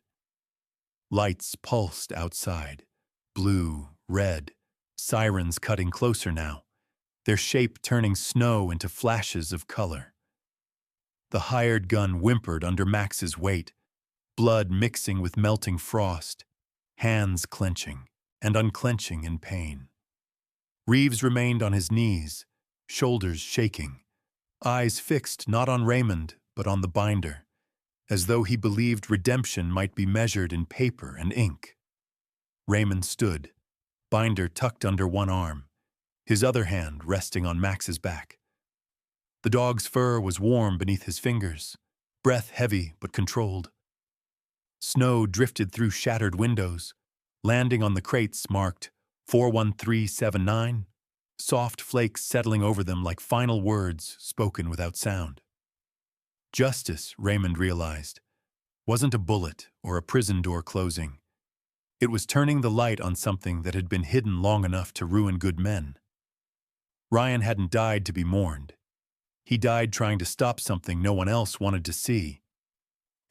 Lights pulsed outside, blue, red, sirens cutting closer now, their shape turning snow into flashes of color. The hired gun whimpered under Max's weight, blood mixing with melting frost, hands clenching and unclenching in pain. Reeves remained on his knees, shoulders shaking, eyes fixed not on Raymond but on the binder, as though he believed redemption might be measured in paper and ink. Raymond stood, binder tucked under one arm, his other hand resting on Max's back. The dog's fur was warm beneath his fingers, breath heavy but controlled. Snow drifted through shattered windows, landing on the crates marked 41379, soft flakes settling over them like final words spoken without sound. Justice, Raymond realized, wasn't a bullet or a prison door closing. It was turning the light on something that had been hidden long enough to ruin good men. Ryan hadn't died to be mourned. He died trying to stop something no one else wanted to see.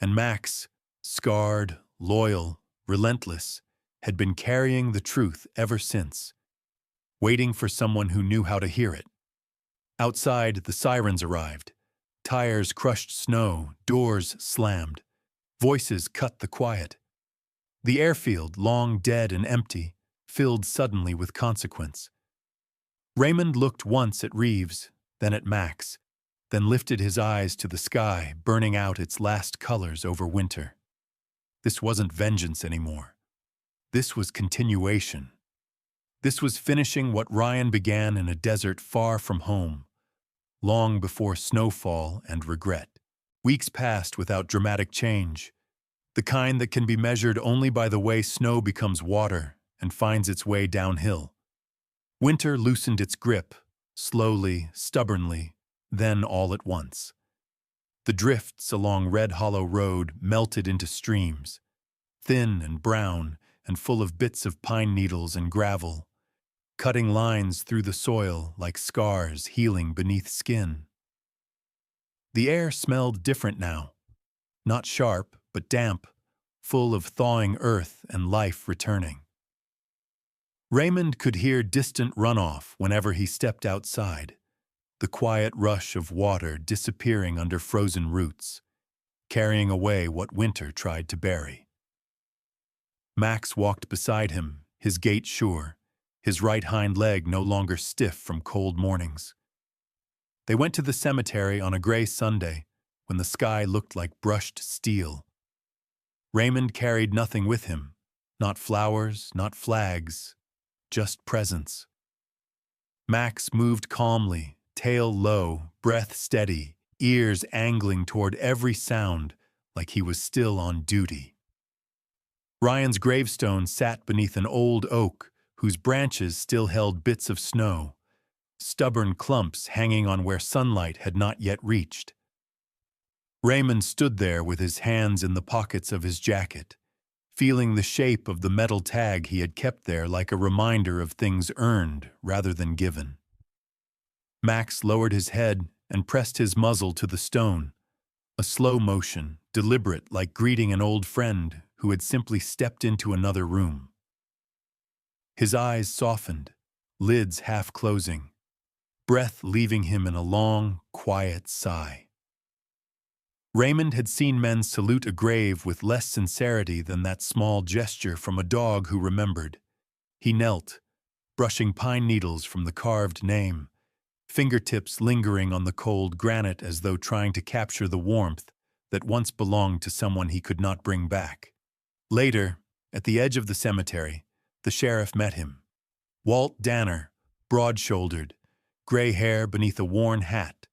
And Max, scarred, loyal, relentless, had been carrying the truth ever since. waiting for someone who knew how to hear it. Outside, the sirens arrived. Tires crushed snow, doors slammed. Voices cut the quiet. The airfield, long dead and empty, filled suddenly with consequence. Raymond looked once at Reeves, then at Max, then lifted his eyes to the sky, burning out its last colors over winter. This wasn't vengeance anymore. This was continuation. This was finishing what Ryan began in a desert far from home, long before snowfall and regret. Weeks passed without dramatic change, the kind that can be measured only by the way snow becomes water and finds its way downhill. Winter loosened its grip, slowly, stubbornly, then all at once. The drifts along Red Hollow Road melted into streams, thin and brown and full of bits of pine needles and gravel, cutting lines through the soil like scars healing beneath skin. The air smelled different now, not sharp, but damp, full of thawing earth and life returning. Raymond could hear distant runoff whenever he stepped outside, the quiet rush of water disappearing under frozen roots, carrying away what winter tried to bury. Max walked beside him, his gait sure, his right hind leg no longer stiff from cold mornings. They went to the cemetery on a gray Sunday when the sky looked like brushed steel. Raymond carried nothing with him, not flowers, not flags, just presence. Max moved calmly, tail low, breath steady, ears angling toward every sound like he was still on duty. Ryan's gravestone sat beneath an old oak whose branches still held bits of snow, stubborn clumps hanging on where sunlight had not yet reached. Raymond stood there with his hands in the pockets of his jacket, feeling the shape of the metal tag he had kept there like a reminder of things earned rather than given. Max lowered his head and pressed his muzzle to the stone, a slow motion, deliberate like greeting an old friend who had simply stepped into another room. His eyes softened, lids half closing, breath leaving him in a long, quiet sigh. Raymond had seen men salute a grave with less sincerity than that small gesture from a dog who remembered. He knelt, brushing pine needles from the carved name, fingertips lingering on the cold granite as though trying to capture the warmth that once belonged to someone he could not bring back. Later, at the edge of the cemetery, the sheriff met him. Walt Danner, broad-shouldered, gray hair beneath a worn hat,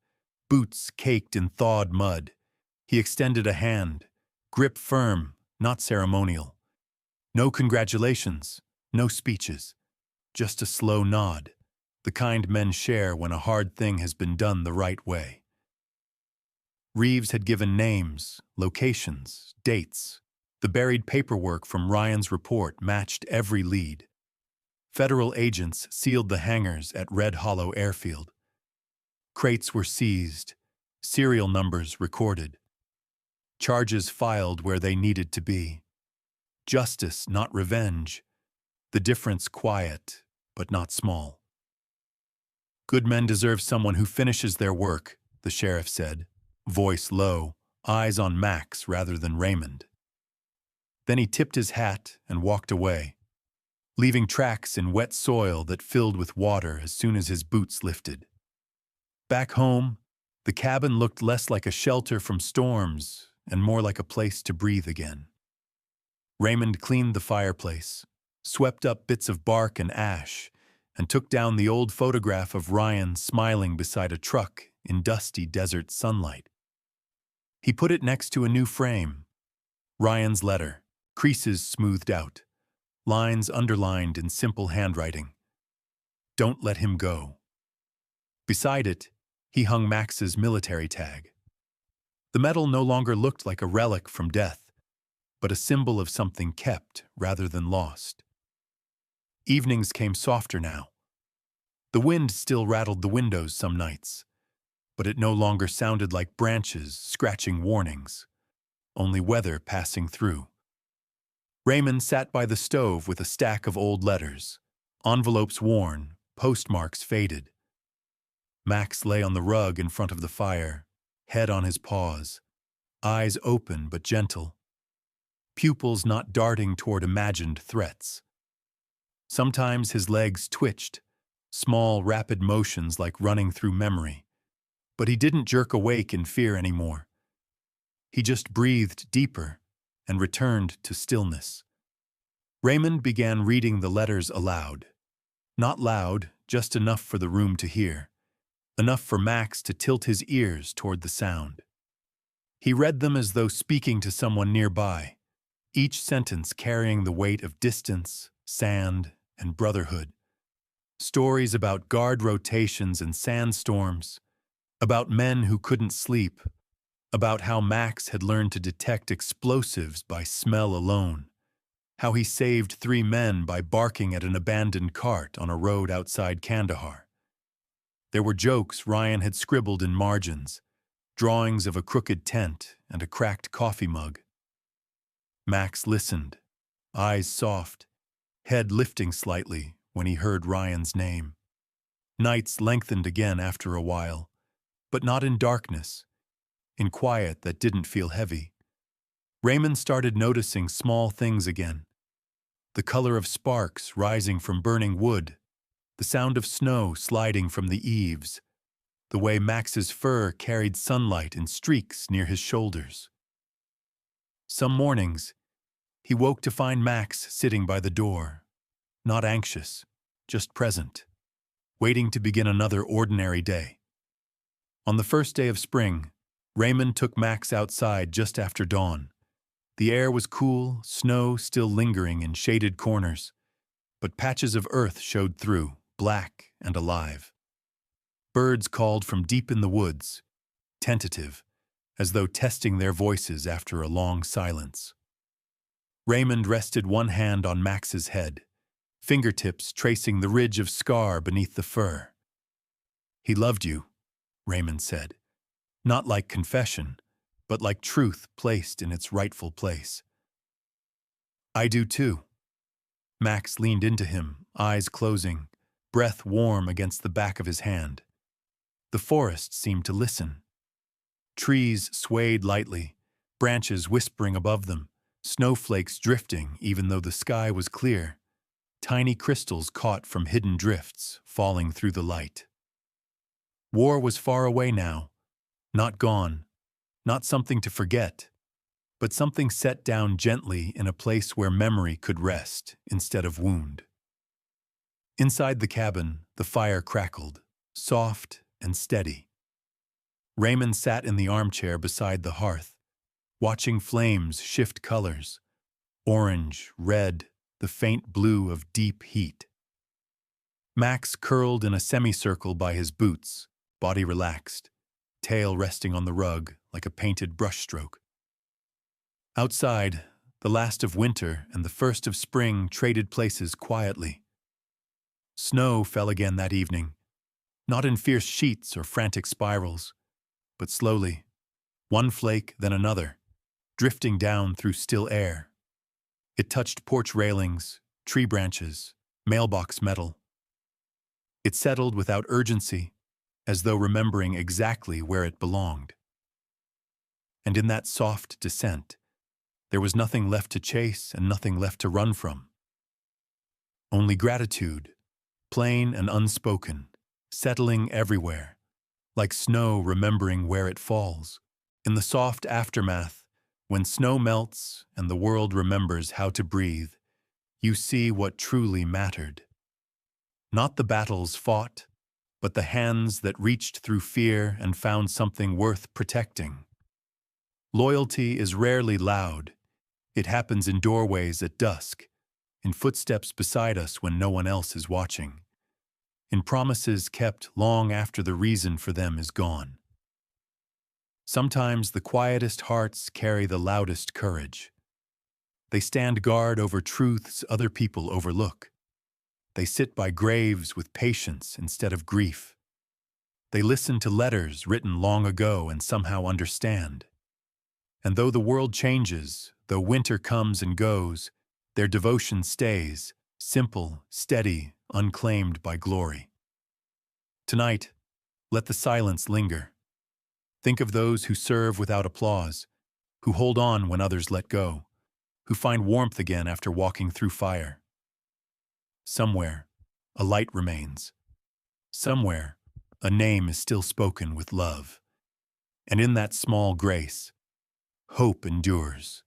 boots caked in thawed mud. He extended a hand, grip firm, not ceremonial. No congratulations, no speeches, just a slow nod, the kind men share when a hard thing has been done the right way. Reeves had given names, locations, dates. The buried paperwork from Ryan's report matched every lead. Federal agents sealed the hangars at Red Hollow Airfield. Crates were seized, serial numbers recorded. Charges filed where they needed to be. Justice, not revenge. The difference quiet, but not small. Good men deserve someone who finishes their work, the sheriff said, voice low, eyes on Max rather than Raymond. Then he tipped his hat and walked away, leaving tracks in wet soil that filled with water as soon as his boots lifted. Back home, the cabin looked less like a shelter from storms and more like a place to breathe again. Raymond cleaned the fireplace, swept up bits of bark and ash, and took down the old photograph of Ryan smiling beside a truck in dusty desert sunlight. He put it next to a new frame. Ryan's letter, creases smoothed out, lines underlined in simple handwriting. Don't let him go. Beside it, he hung Max's military tag. The medal no longer looked like a relic from death, but a symbol of something kept rather than lost. Evenings came softer now. The wind still rattled the windows some nights, but it no longer sounded like branches scratching warnings, only weather passing through. Raymond sat by the stove with a stack of old letters, envelopes worn, postmarks faded. Max lay on the rug in front of the fire, head on his paws, eyes open but gentle, pupils not darting toward imagined threats. Sometimes his legs twitched, small, rapid motions like running through memory. But he didn't jerk awake in fear anymore. He just breathed deeper and returned to stillness. Raymond began reading the letters aloud. Not loud, just enough for the room to hear, enough for Max to tilt his ears toward the sound. He read them as though speaking to someone nearby, each sentence carrying the weight of distance, sand, and brotherhood. Stories about guard rotations and sandstorms, about men who couldn't sleep, about how Max had learned to detect explosives by smell alone, how he saved 3 men by barking at an abandoned cart on a road outside Kandahar. There were jokes Ryan had scribbled in margins, drawings of a crooked tent and a cracked coffee mug. Max listened, eyes soft, head lifting slightly when he heard Ryan's name. Nights lengthened again after a while, but not in darkness, in quiet that didn't feel heavy. Raymond started noticing small things again. The color of sparks rising from burning wood, the sound of snow sliding from the eaves, the way Max's fur carried sunlight in streaks near his shoulders. Some mornings, he woke to find Max sitting by the door, not anxious, just present, waiting to begin another ordinary day. On the first day of spring, Raymond took Max outside just after dawn. The air was cool, snow still lingering in shaded corners, but patches of earth showed through, black and alive. Birds called from deep in the woods, tentative, as though testing their voices after a long silence. Raymond rested one hand on Max's head, fingertips tracing the ridge of scar beneath the fur. "He loved you," Raymond said, not like confession, but like truth placed in its rightful place. "I do too." Max leaned into him, eyes closing, breath warm against the back of his hand. The forest seemed to listen. Trees swayed lightly, branches whispering above them, snowflakes drifting even though the sky was clear, tiny crystals caught from hidden drifts falling through the light. War was far away now, not gone, not something to forget, but something set down gently in a place where memory could rest instead of wound. Inside the cabin, the fire crackled, soft and steady. Raymond sat in the armchair beside the hearth, watching flames shift colors, orange, red, the faint blue of deep heat. Max curled in a semicircle by his boots, body relaxed, tail resting on the rug like a painted brushstroke. Outside, the last of winter and the first of spring traded places quietly. Snow fell again that evening, not in fierce sheets or frantic spirals, but slowly, one flake then another, drifting down through still air. It touched porch railings, tree branches, mailbox metal. It settled without urgency, as though remembering exactly where it belonged. And in that soft descent, there was nothing left to chase and nothing left to run from. Only gratitude, plain and unspoken, settling everywhere, like snow remembering where it falls. In the soft aftermath, when snow melts and the world remembers how to breathe, you see what truly mattered. Not the battles fought, but the hands that reached through fear and found something worth protecting. Loyalty is rarely loud. It happens in doorways at dusk, in footsteps beside us when no one else is watching, in promises kept long after the reason for them is gone. Sometimes the quietest hearts carry the loudest courage. They stand guard over truths other people overlook. They sit by graves with patience instead of grief. They listen to letters written long ago and somehow understand. And though the world changes, though winter comes and goes, their devotion stays, simple, steady, unclaimed by glory. Tonight, let the silence linger. Think of those who serve without applause, who hold on when others let go, who find warmth again after walking through fire. Somewhere, a light remains. Somewhere, a name is still spoken with love. And in that small grace, hope endures.